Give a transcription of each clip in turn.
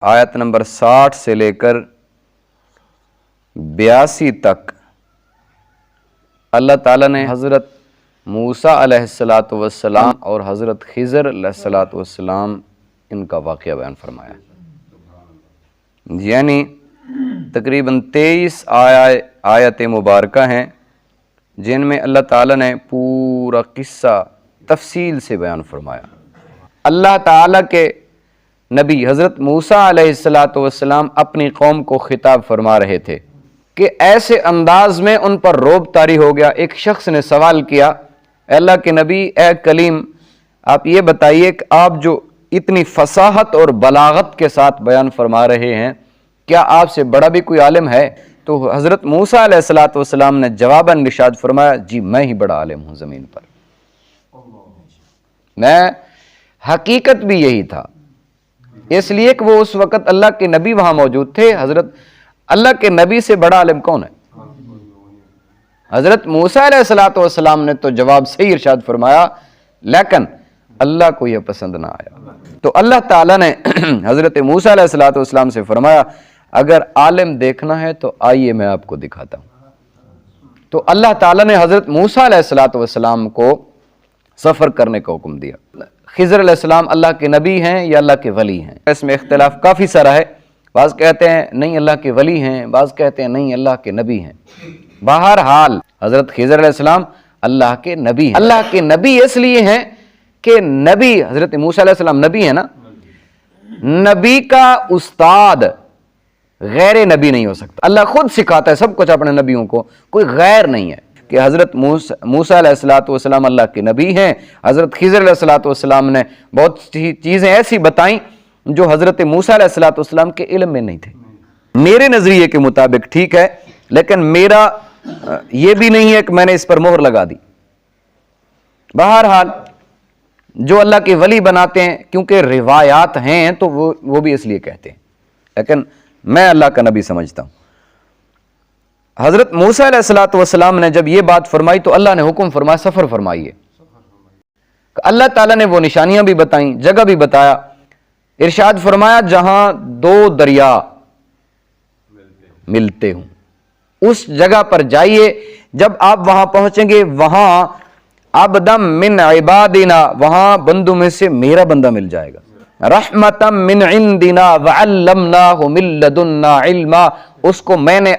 آیت نمبر 60 سے لے کر 82 تک اللہ تعالیٰ نے حضرت موسیٰ علیہ السلام اور حضرت خضر علیہ السلام ان کا واقعہ بیان فرمایا، یعنی تقریباً 23 آیت مبارکہ ہیں جن میں اللہ تعالیٰ نے پورا قصہ تفصیل سے بیان فرمایا۔ اللہ تعالیٰ کے نبی حضرت موسیٰ علیہ السلام اپنی قوم کو خطاب فرما رہے تھے کہ ایسے انداز میں ان پر رعب طاری ہو گیا۔ ایک شخص نے سوال کیا، اے اللہ کے نبی، اے کلیم، آپ یہ بتائیے کہ آپ جو اتنی فصاحت اور بلاغت کے ساتھ بیان فرما رہے ہیں، کیا آپ سے بڑا بھی کوئی عالم ہے؟ تو حضرت موسیٰ علیہ السلام نے جواباً ارشاد فرمایا، جی میں ہی بڑا عالم ہوں زمین پر، میں حقیقت بھی یہی تھا، اس لیے کہ وہ اس وقت اللہ کے نبی وہاں موجود تھے۔ حضرت اللہ کے نبی سے بڑا عالم کون ہے؟ حضرت موسیٰ علیہ السلام نے تو جواب صحیح ارشاد فرمایا، لیکن اللہ کو یہ پسند نہ آیا۔ تو اللہ تعالیٰ نے حضرت موسیٰ علیہ السلام سے فرمایا، اگر عالم دیکھنا ہے تو آئیے میں آپ کو دکھاتا ہوں۔ تو اللہ تعالیٰ نے حضرت موسیٰ علیہ السلام کو سفر کرنے کا حکم دیا۔ خضر علیہ السلام اللہ کے نبی ہیں یا اللہ کے ولی ہیں؟ اس میں اختلاف کافی سارا ہے، بعض کہتے ہیں نہیں اللہ کے ولی ہیں، بعض کہتے ہیں نہیں اللہ کے نبی ہیں۔ بہرحال حضرت خضر علیہ السلام اللہ کے نبی ہیں۔ اللہ کے نبی اس لیے ہیں کہ نبی حضرت موسیٰ علیہ السلام نبی ہیں نا، نبی کا استاد غیر نبی نہیں ہو سکتا۔ اللہ خود سکھاتا ہے سب کچھ اپنے نبیوں کو، کوئی غیر نہیں ہے کہ حضرت موسیٰ علیہ السلام اللہ کے نبی ہیں۔ حضرت خضر علیہ السلام نے بہت سی چیزیں ایسی بتائیں جو حضرت موسیٰ علیہ السلام کے علم میں نہیں تھے۔ میرے نظریے کے مطابق ٹھیک ہے، لیکن میرا یہ بھی نہیں ہے کہ میں نے اس پر مہر لگا دی۔ بہرحال جو اللہ کے ولی بناتے ہیں، کیونکہ روایات ہیں تو وہ بھی اس لیے کہتے ہیں، لیکن میں اللہ کا نبی سمجھتا ہوں۔ حضرت موسیٰ علیہ السلام نے جب یہ بات فرمائی تو اللہ نے حکم فرمایا سفر فرمائیے۔ اللہ تعالیٰ نے وہ نشانیاں بھی بتائیں، جگہ بھی بتایا، ارشاد فرمایا جہاں دو دریا ملتے ہوں اس جگہ پر جائیے۔ جب آپ وہاں پہنچیں گے، وہاں عبدم من عبادنا، وہاں بندوں میں سے میرا بندہ مل جائے گا، رحمتا من عندنا وعلمناہ من لدنا علما، اس کو میں نے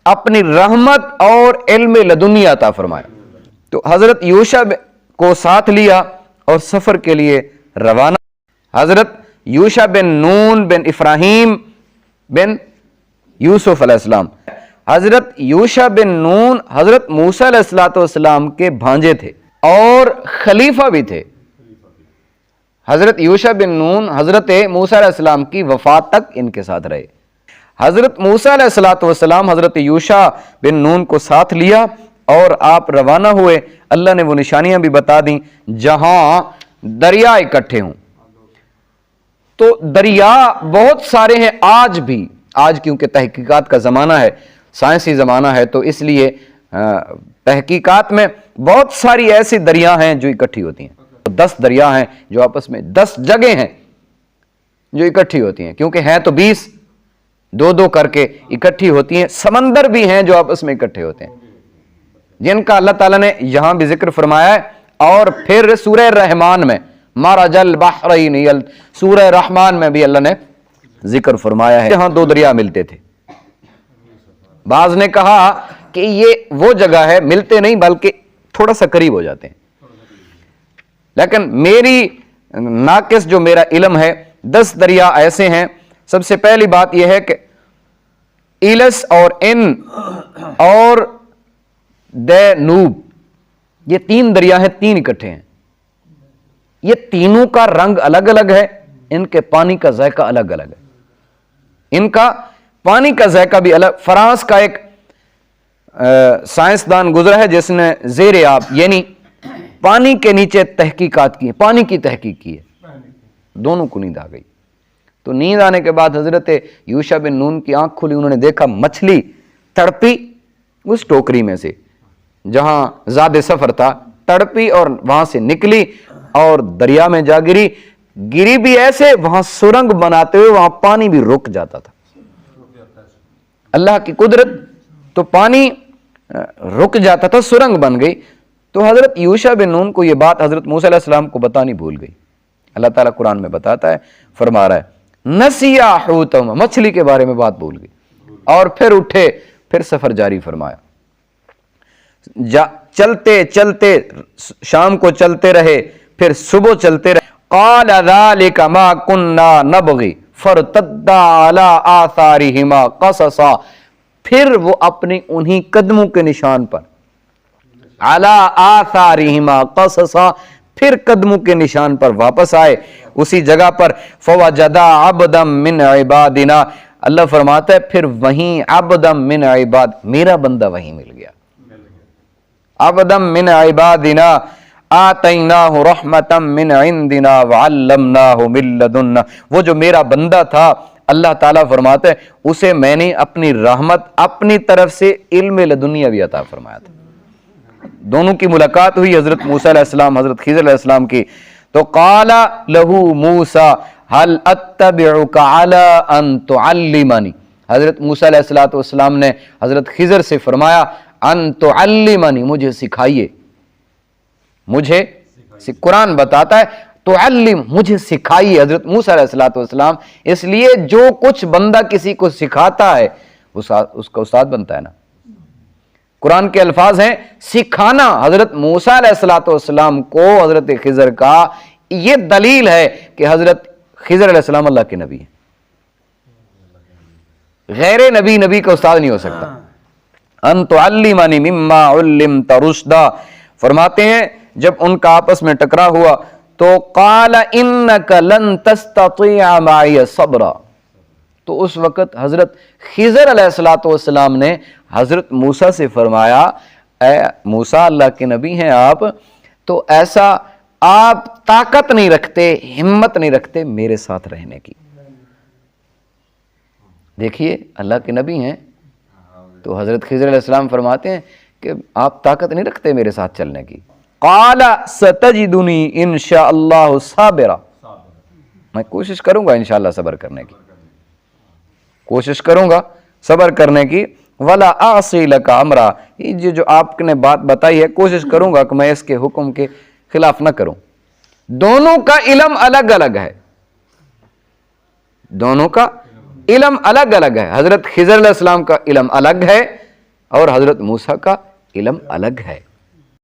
اپنی رحمت اور علم لدنی عطا فرمایا۔ تو حضرت یوشع کو ساتھ لیا اور سفر کے لیے روانہ۔ حضرت یوشع بن نون بن ابراہیم بن یوسف علیہ السلام، حضرت یوشع بن نون حضرت موسیٰ علیہ السلام کے بھانجے تھے اور خلیفہ بھی تھے۔ حضرت یوشع بن نون حضرت موسیٰ علیہ السلام کی وفات تک ان کے ساتھ رہے۔ حضرت موسیٰ علیہ السلام حضرت یوشع بن نون کو ساتھ لیا اور آپ روانہ ہوئے۔ اللہ نے وہ نشانیاں بھی بتا دیں جہاں دریا اکٹھے ہوں۔ تو دریا بہت سارے ہیں آج بھی، آج کیونکہ تحقیقات کا زمانہ ہے، سائنسی زمانہ ہے، تو اس لیے تحقیقات میں بہت ساری ایسی دریا ہیں جو اکٹھی ہوتی ہیں۔ 10 دریا ہیں جو آپس میں، 10 جگہیں ہیں جو اکٹھی ہوتی ہیں، کیونکہ ہیں تو 20، 2 کر کے اکٹھی ہوتی ہیں۔ سمندر بھی ہیں جو آپس میں اکٹھے ہوتے ہیں، جن کا اللہ تعالیٰ نے یہاں بھی ذکر فرمایا ہے، اور پھر سورہ رحمان میں مرج البحرین، سورہ رحمان میں بھی اللہ نے ذکر فرمایا ہے جہاں 2 دریا ملتے تھے۔ بعض نے کہا کہ یہ وہ جگہ ہے ملتے نہیں بلکہ تھوڑا سا قریب ہو جاتے ہیں، لیکن میری ناقص جو میرا علم ہے 10 دریا ایسے ہیں۔ سب سے پہلی بات یہ ہے کہ ایلس اور ان اور دینوب، یہ 3 دریا ہیں، 3 اکٹھے ہیں۔ یہ تینوں کا رنگ الگ الگ ہے، ان کے پانی کا ذائقہ الگ الگ ہے، ان کا پانی کا ذائقہ بھی الگ۔ فرانس کا ایک سائنسدان گزرا ہے جس نے زیر آب یعنی پانی کے نیچے تحقیقات کی، پانی کی تحقیق کی ہے، دونوں کو نیند آ گئی۔ تو نیند آنے کے بعد حضرت یوشع بن نون کی آنکھ کھلی، انہوں نے دیکھا مچھلی تڑپی اس ٹوکری میں سے جہاں زاد سفر تھا، تڑپی اور وہاں سے نکلی اور دریا میں جا گری۔ گری بھی ایسے وہاں سرنگ بناتے ہوئے وہاں پانی بھی رک جاتا تھا. اللہ کی قدرت, تو پانی رک جاتا تھا, سرنگ بن گئی. تو حضرت یوشع بن نون کو یہ بات حضرت موسیٰ علیہ السلام کو بتانی بھول گئی. اللہ تعالیٰ قرآن میں بتاتا ہے, فرما رہا ہے نسیا حوتہما, مچھلی کے بارے میں بات بھول گئی, اور پھر اٹھے, پھر سفر جاری فرمایا. چلتے چلتے شام کو چلتے رہے, پھر صبح چلتے رہے. قال ذلك ما كنا نبغي فارتدا على آثارهما قصصا, پھر وہ اپنی انہی قدموں کے نشان پر, على آثارهما قصصا, پھر قدموں کے نشان پر واپس آئے اسی جگہ پر. فوجدا عبدا من عبادنا, اللہ فرماتا ہے پھر وہیں عبدا من عباد, میرا بندہ وہیں مل گیا. عبدا من عبادنا آتیناہ رحمتا من عندنا وعلمناہ من لدنا, وہ جو میرا بندہ تھا اللہ تعالیٰ فرماتا ہے اسے میں نے اپنی رحمت اپنی طرف سے علم لدنیا بھی عطا فرمایا تھا. دونوں کی ملاقات ہوئی حضرت موسیٰ علیہ السلام حضرت خضر علیہ السلام کی. تو قال لہو موسیٰ هل اتبعک علی ان تعلمنی, حضرت موسیٰ علیہ السلام نے حضرت خضر سے فرمایا ان تعلمنی, مجھے سکھائیے, مجھے قرآن بتاتا ہے تعلم, مجھے سکھائیے. حضرت موسیٰ علیہ السلام, اس لیے جو کچھ بندہ کسی کو سکھاتا ہے اس کا استاد بنتا ہے نا. قرآن کے الفاظ ہیں سکھانا. حضرت موسیٰ علیہ السلام کو حضرت خضر کا یہ دلیل ہے کہ حضرت خضر علیہ السلام اللہ کے نبی ہیں. غیر نبی کا استاد نہیں ہو سکتا. ان تعلمنی مما علمت رشدا, فرماتے ہیں جب ان کا آپس میں ٹکرا ہوا تو قال انک لن تستطیع معی صبرا, تو اس وقت حضرت خضر علیہ السلام نے حضرت موسیٰ سے فرمایا اے موسیٰ اللہ کے نبی ہیں آپ, تو ایسا آپ طاقت نہیں رکھتے, ہمت نہیں رکھتے میرے ساتھ رہنے کی. دیکھیے اللہ کے نبی ہیں تو حضرت خضر علیہ السلام فرماتے ہیں کہ آپ طاقت نہیں رکھتے میرے ساتھ چلنے کی. قال ستجدنی انشاءاللہ صابرا, میں کوشش کروں گا انشاءاللہ صبر کرنے کی, کوشش کروں گا صبر کرنے کی. ولا اعصی لک امرا, یہ جو آپ نے بات بتائی ہے کوشش کروں گا کہ میں اس کے حکم کے خلاف نہ کروں. دونوں کا علم الگ الگ ہے, دونوں کا علم الگ الگ ہے. حضرت خضر علیہ السلام کا علم الگ ہے اور حضرت موسیٰ کا علم الگ ہے.